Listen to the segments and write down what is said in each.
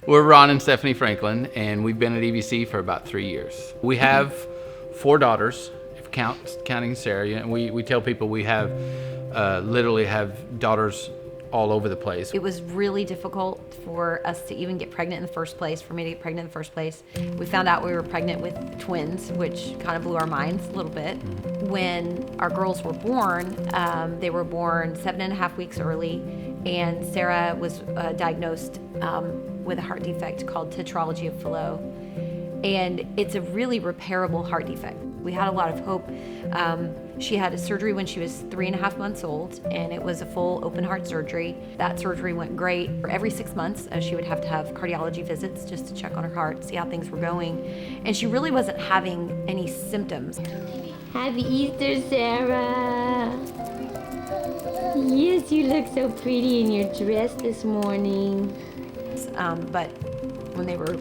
We're Ron and Stephanie Franklin, and we've been at EVC for about 3 years. We have 4 daughters, if counting Sarah. And we tell people we have literally have daughters all over the place. It was really difficult for us to even get pregnant in the first place, for me to get pregnant in the first place. We found out we were pregnant with twins, which kind of blew our minds a little bit. When our girls were born, they were born 7.5 weeks early, and Sarah was diagnosed with a heart defect called tetralogy of Fallot. And it's a really repairable heart defect. We had a lot of hope. She had a surgery when she was 3.5 months old, and it was a full open heart surgery. That surgery went great. Every 6 months, she would have to have cardiology visits just to check on her heart, see how things were going. And she really wasn't having any symptoms. Happy Easter, Sarah. Yes, you look so pretty in your dress this morning. But when they were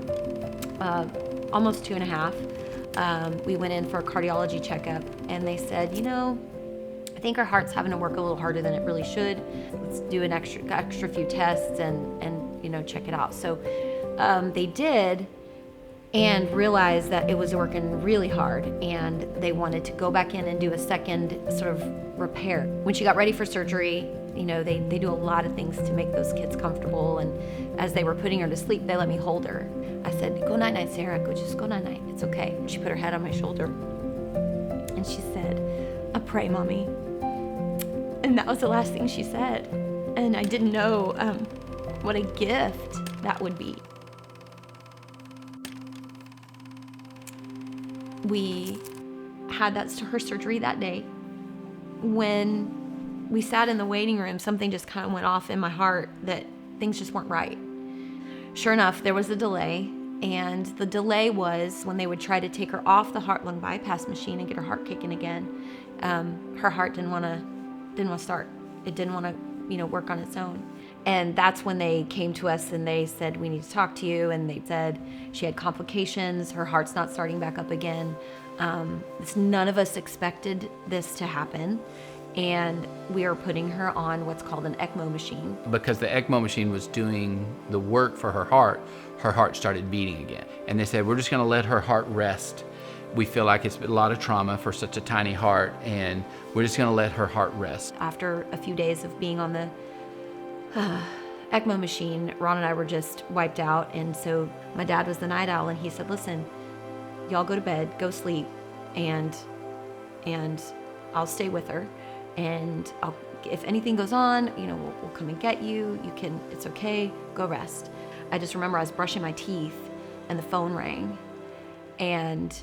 almost 2.5, we went in for a cardiology checkup, and they said, I think our heart's having to work a little harder than it really should. Let's do an extra few tests and check it out. So they did, and realized that it was working really hard, and they wanted to go back in and do a second sort of repair. When she got ready for surgery, they do a lot of things to make those kids comfortable, and as they were putting her to sleep, they let me hold her. I said, go night-night, Sarah, just go night-night, it's okay. She put her head on my shoulder, and she said, I pray, Mommy. And that was the last thing she said, and I didn't know what a gift that would be. We had her surgery that day. When we sat in the waiting room, something just kind of went off in my heart that things just weren't right. Sure enough, there was a delay, and the delay was when they would try to take her off the heart-lung bypass machine and get her heart kicking again. Her heart didn't want to start. It didn't want to, work on its own. And that's when they came to us and they said, we need to talk to you. And they said she had complications. Her heart's not starting back up again. None of us expected this to happen. And we are putting her on what's called an ECMO machine. Because the ECMO machine was doing the work for her heart started beating again. And they said, we're just gonna let her heart rest. We feel like it's a lot of trauma for such a tiny heart, and we're just gonna let her heart rest. After a few days of being on the ECMO machine, Ron and I were just wiped out, and so my dad was the night owl, and he said, listen, y'all go to bed, go sleep, and I'll stay with her, and if anything goes on, we'll come and get you. It's okay, go rest. I just remember I was brushing my teeth, and the phone rang, and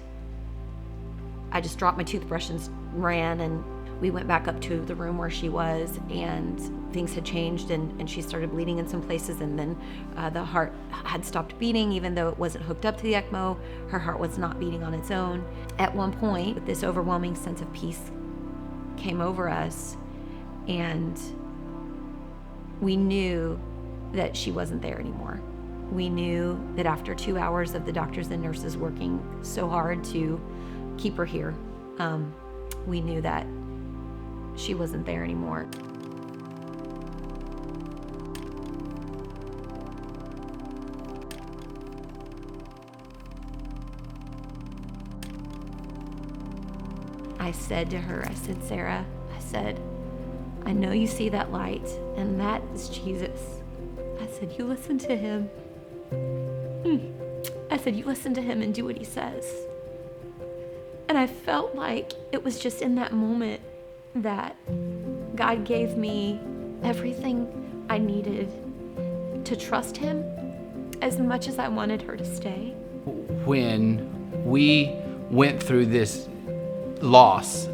I just dropped my toothbrush and ran, and we went back up to the room where she was, and things had changed, and she started bleeding in some places, and then the heart had stopped beating. Even though it wasn't hooked up to the ECMO, her heart was not beating on its own. At one point, this overwhelming sense of peace came over us, and we knew that she wasn't there anymore. We knew that after 2 hours of the doctors and nurses working so hard to keep her here, we knew that she wasn't there anymore. I said to her, Sarah, I know you see that light, and that is Jesus. I said, you listen to him. I said, you listen to him and do what he says. And I felt like it was just in that moment that God gave me everything I needed to trust him as much as I wanted her to stay. When we went through this loss,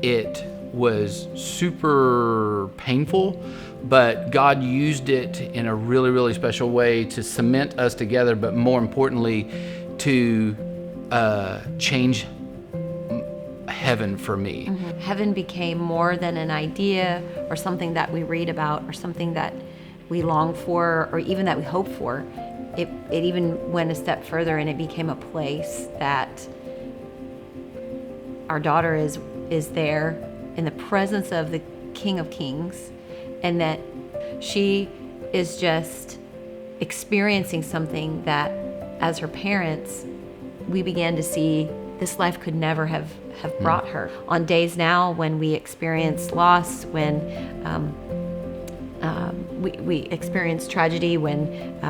it was super painful, but God used it in a really, really special way to cement us together, but more importantly, to change heaven for me. Mm-hmm. Heaven became more than an idea or something that we read about or something that we long for or even that we hope for. It even went a step further, and it became a place that our daughter is there in the presence of the King of Kings, and that she is just experiencing something that, as her parents, we began to see this life could never have brought her. On days now when we experience loss, when we experience tragedy, when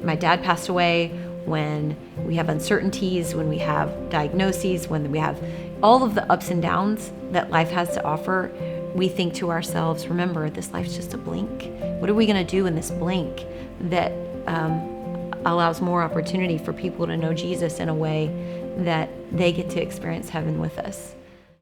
my dad passed away, when we have uncertainties, when we have diagnoses, when we have all of the ups and downs that life has to offer, we think to ourselves, remember, this life's just a blink. What are we going to do in this blink that allows more opportunity for people to know Jesus in a way that they get to experience heaven with us?